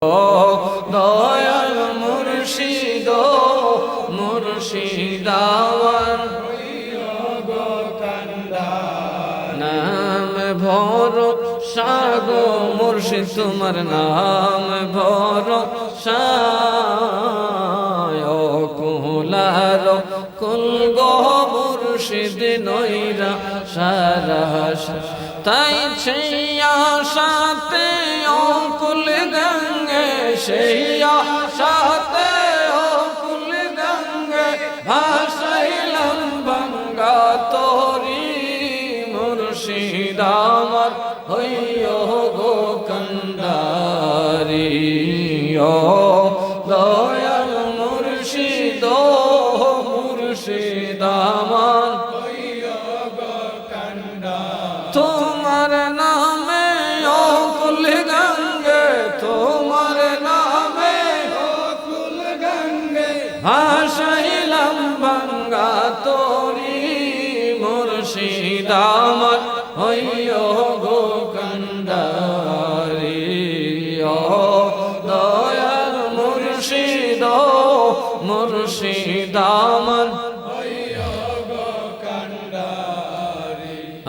দয়াল মুর্শিদ মুর্শিদ আমার নাম ভরসা গো মুর্শিদ তোমার নাম ভরসা কুলার কুল গো মুর্শিদ নৈরা সারা তাই সেই আশাতে অকুল গঙ্গে সেই আশাতে অকুল গঙ্গে ভাসাইলাম গঙ্গা তোরি মুর্শিদ আমার হইও গো কান্ডারি ও দয়াল মুর্শিদ মুর্শিদ আমার তোমার নামে অকুল গঙ্গে তোমার নামে অকুল গঙ্গে ভাসাইলাম গঙ্গা তোরি মুর্শিদ আমার হইও গো কান্ডারি ও দয়াল মুর্শিদ মুর্শিদ আমার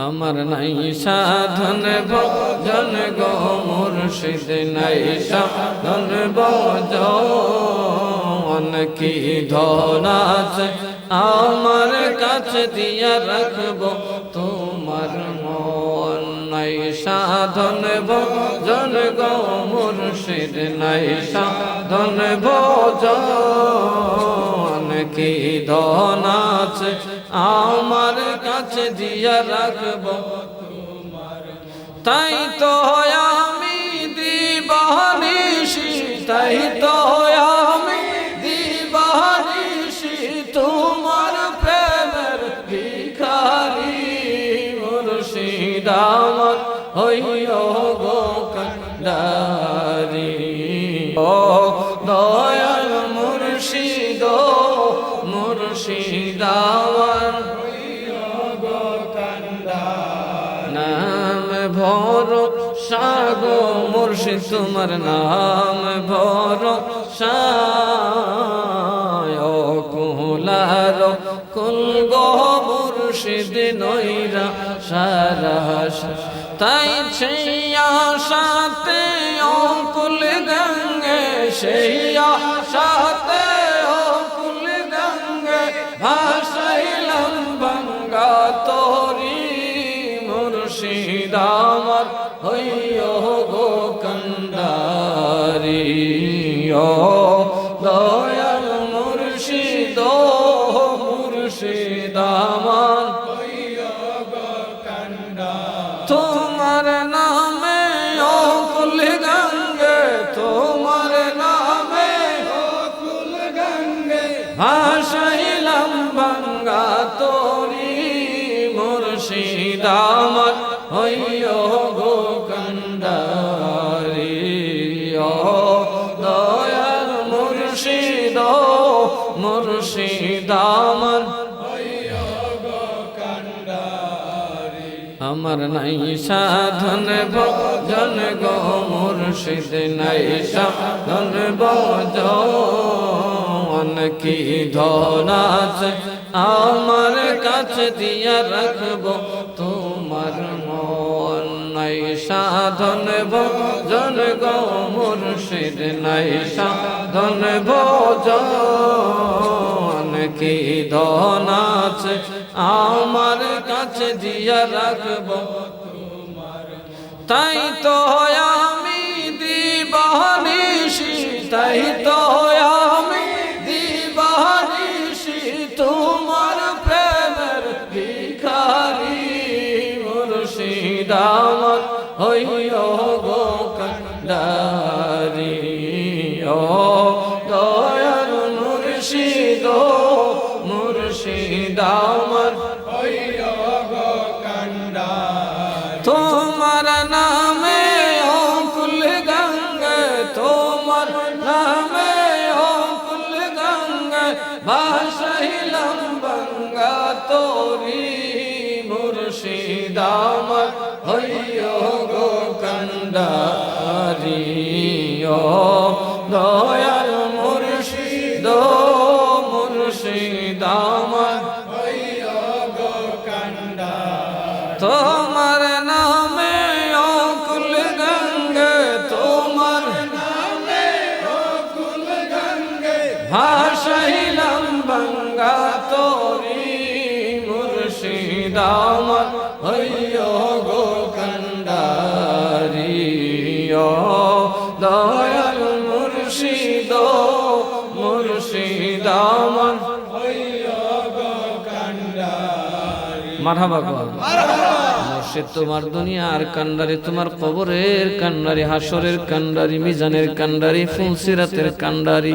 আমার নাই সাধন ভজন গো মুর্শিদ নাই সাধন ভজন কি ধন আছে আমার কাছে দিয়া রাখবো তোমার মন নাই সাধন ভজন গো মুর্শিদ নাই সাধন ভজন কি ধন আছে আমার কাছে দিয়া রাখবো তাই তো আমি দিবানিশি তাই তো আমি দিবানিশি তোমার প্রেমের ভিখারি মুর্শিদ আমার হইও গো কান্ডারি ও দয়াল মুর্শিদ মুর্শিদ আমার নাম ভরসা গো মুর্শিদ তোমার নাম ভরসা কুলার কুল গো মুর্শিদ নৈরা সারা তাই সেই আশাতে অকুল গঙ্গে সেই আশাতে অকুল গঙ্গে ভাসাইলাম গঙ্গা তোরি মুর্শিদ আমার হইও গো কান্ডারি ও দয়াল মুর্শিদ মুর্শিদ আমার তোমার নামে অকুল গঙ্গে তোমার নামে অকুল গঙ্গে ভাসাইলাম গঙ্গা তোরি মুর্শিদ আমার হইও গো কান্ডারি ও দয়াল মুর্শিদ মুর্শিদ আমার আমার নাই সাধন ভজন গো মুর্শিদ নাই সাধন ভজন কি ধন আছে আমার কাছে দিয়া রাখবো তোমার মন নাই সাধন ভজন গো মুর্শিদ নাই সাধন ভজন কি ধন আছে আমার কাছে দিয়া রাখবো তাই তো আমি দিবানিশি তাই তো আমি দিবানিশি তোমার প্রেমের ভিখারি মুর্শিদ আমার হইও গো কান্ডারি ও দয়াল মুর্শিদ মুর্শিদ আমার তোমার নামে অকুল গঙ্গে তোমার নামে অকুল গঙ্গে ভাসাইলাম গঙ্গা তোরি মুর্শিদ আমার হইও গো কান্ডারি কান্ডারি ও দয়াল মুর্শিদ মুর্শিদ আমার তোমার নামে অকুল গঙ্গে তোমার নামে অকুল গঙ্গে ভাসাইলাম গঙ্গা তোরি মুর্শিদ আমার হইও গো কান্ডারি ও দয়াল মুর্শিদ মুর্শিদ আমার মারহাবা মুর্শিদ তোমার দুনিয়ার কান্ডারি তোমার কবরের কান্ডারি হাসরের কান্ডারি মিজানের কান্ডারি ফুলসিরাতের কান্ডারি